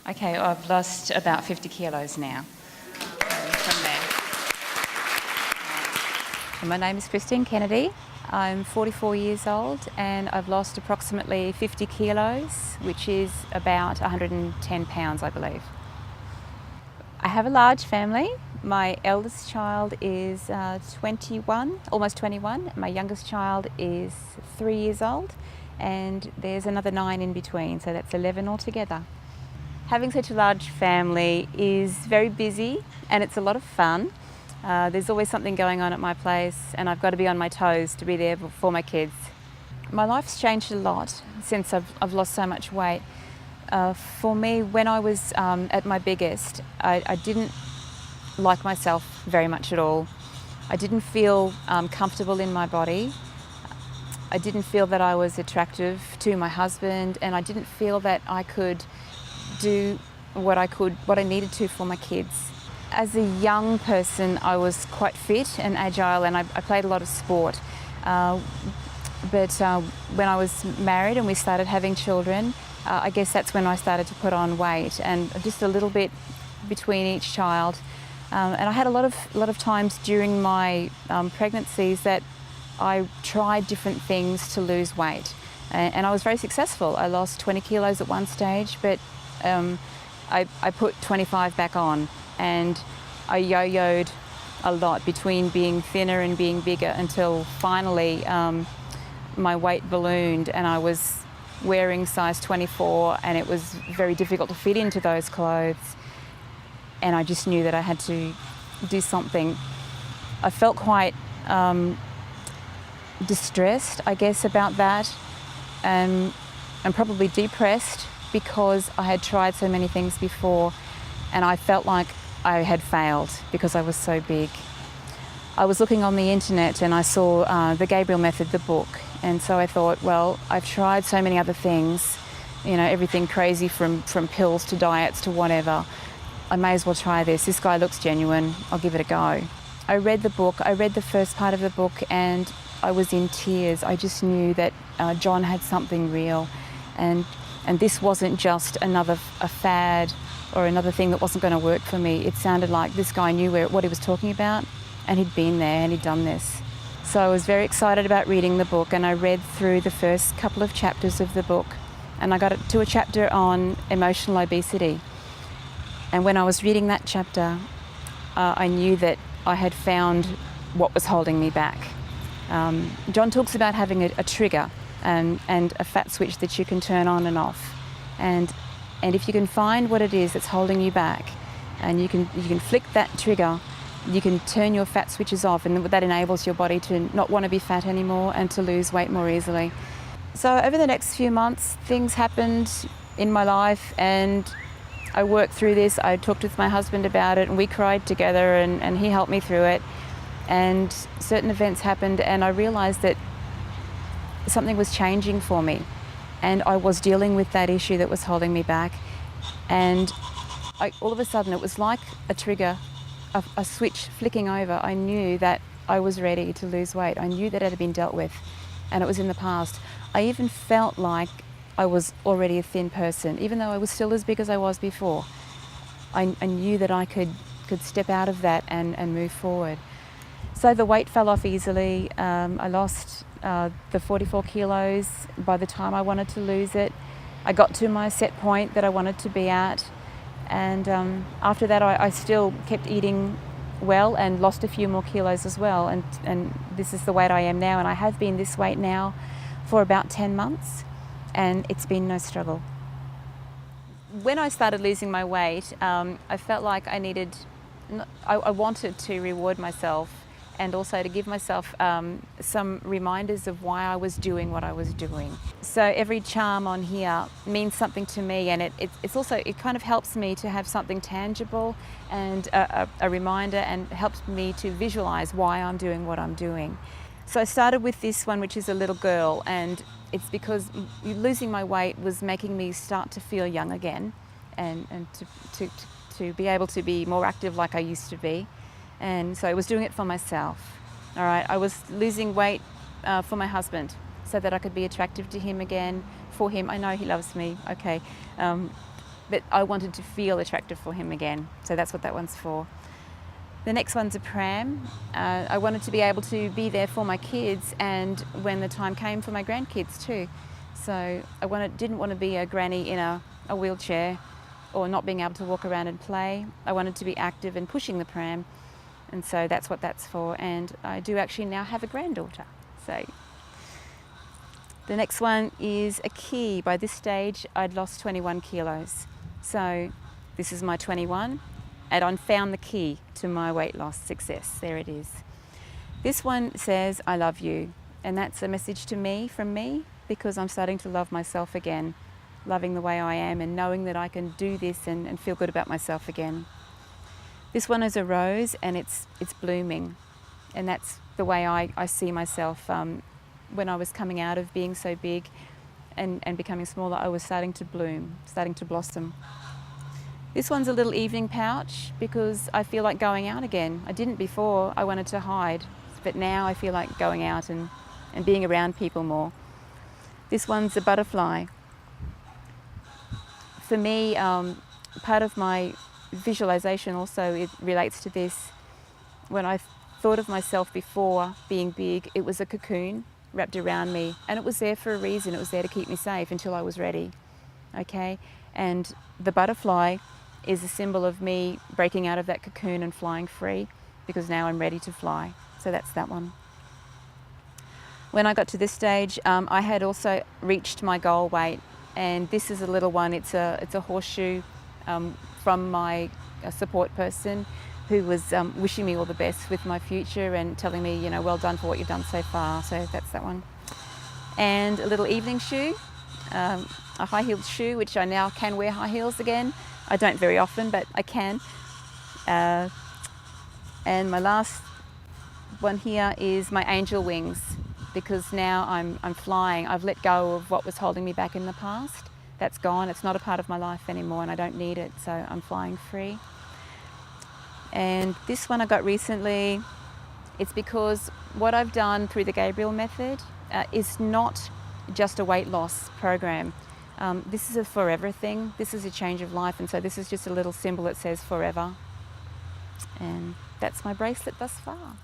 Okay, I've lost about 50 kilos now. From there. My name is Christine Kennedy. I'm 44 years old and I've lost approximately 50 kilos, which is about 110 pounds, I believe. I have a large family. My eldest child is 21, almost 21. My youngest child is 3 years old, and there's another 9 in between, so that's 11 altogether. Having such a large family is very busy and it's a lot of fun. There's always something going on at my place and I've got to be on my toes to be there for my kids. My life's changed a lot since I've lost so much weight. For me, when I was at my biggest, I didn't like myself very much at all. I didn't feel comfortable in my body. I didn't feel that I was attractive to my husband, and I didn't feel that I could do what I needed to for my kids. As a young person, I was quite fit and agile, and I played a lot of sport. But when I was married and we started having children, I guess that's when I started to put on weight, and just a little bit between each child. And I had a lot of times during my pregnancies that I tried different things to lose weight, and I was very successful. I lost 20 kilos at one stage, but I put 25 back on, and I yo-yoed a lot between being thinner and being bigger until finally my weight ballooned and I was wearing size 24, and it was very difficult to fit into those clothes, and I just knew that I had to do something. I felt quite distressed, I guess, about that, and probably depressed because I had tried so many things before and I felt like I had failed because I was so big. I was looking on the internet and I saw the Gabriel method, the book, and so I thought, well, I've tried so many other things, you know, everything crazy from pills to diets to whatever. I may as well try this. This guy looks genuine. I'll give it a go. I read the book. I read the first part of the book and I was in tears. I just knew that John had something real, and this wasn't just a fad or another thing that wasn't going to work for me. It sounded like this guy knew what he was talking about, and he'd been there and he'd done this. So I was very excited about reading the book, and I read through the first couple of chapters of the book, and I got to a chapter on emotional obesity. And when I was reading that chapter, I knew that I had found what was holding me back. John talks about having a trigger and a fat switch that you can turn on and off. And if you can find what it is that's holding you back, and you can flick that trigger, you can turn your fat switches off, and that enables your body to not want to be fat anymore and to lose weight more easily. So over the next few months, things happened in my life, and I worked through this. I talked with my husband about it, and we cried together, and he helped me through it. And certain events happened, and I realised that something was changing for me, and I was dealing with that issue that was holding me back. And all of a sudden, it was like a trigger, a switch flicking over. I knew that I was ready to lose weight. I knew that it had been dealt with, and it was in the past. I even felt like I was already a thin person, even though I was still as big as I was before. I knew that I could step out of that and move forward. So the weight fell off easily. I lost the 44 kilos by the time I wanted to lose it. I got to my set point that I wanted to be at, and after that I still kept eating well and lost a few more kilos as well, and this is the weight I am now, and I have been this weight now for about 10 months, and it's been no struggle. When I started losing my weight, I felt like I wanted to reward myself, and also to give myself some reminders of why I was doing what I was doing. So every charm on here means something to me, and it kind of helps me to have something tangible and a reminder, and helps me to visualize why I'm doing what I'm doing. So I started with this one, which is a little girl, and it's because losing my weight was making me start to feel young again, and to be able to be more active like I used to be. And so I was doing it for myself. All right, I was losing weight for my husband, so that I could be attractive to him again, for him. I know he loves me, okay. but I wanted to feel attractive for him again. So that's what that one's for. The next one's a pram. I wanted to be able to be there for my kids and when the time came for my grandkids too. So I didn't want to be a granny in a wheelchair or not being able to walk around and play. I wanted to be active and pushing the pram. And so that's what that's for. And I do actually now have a granddaughter. So the next one is a key. By this stage, I'd lost 21 kilos. So this is my 21. And I found the key to my weight loss success. There it is. This one says, I love you. And that's a message to me, from me, because I'm starting to love myself again, loving the way I am and knowing that I can do this and feel good about myself again. This one is a rose and it's blooming. And that's the way I see myself. When I was coming out of being so big and becoming smaller, I was starting to bloom, starting to blossom. This one's a little evening pouch because I feel like going out again. I didn't before, I wanted to hide, but now I feel like going out and being around people more. This one's a butterfly. For me, part of my visualization also, it relates to this. When I thought of myself before being big, it was a cocoon wrapped around me and it was there for a reason. It was there to keep me safe until I was ready, okay? And the butterfly is a symbol of me breaking out of that cocoon and flying free because now I'm ready to fly. So that's that one. When I got to this stage, I had also reached my goal weight, and this is a little one. It's a horseshoe from my support person who was wishing me all the best with my future and telling me, you know, well done for what you've done so far. So that's that one. And a little evening shoe, a high-heeled shoe, which I now can wear high heels again. I don't very often, but I can. And my last one here is my angel wings, because now I'm flying. I've let go of what was holding me back in the past. That's gone. It's not a part of my life anymore and I don't need it, so I'm flying free. And this one I got recently. It's because what I've done through the Gabriel method is not just a weight loss program. This is a forever thing. This is a change of life, and so this is just a little symbol that says forever. And that's my bracelet thus far.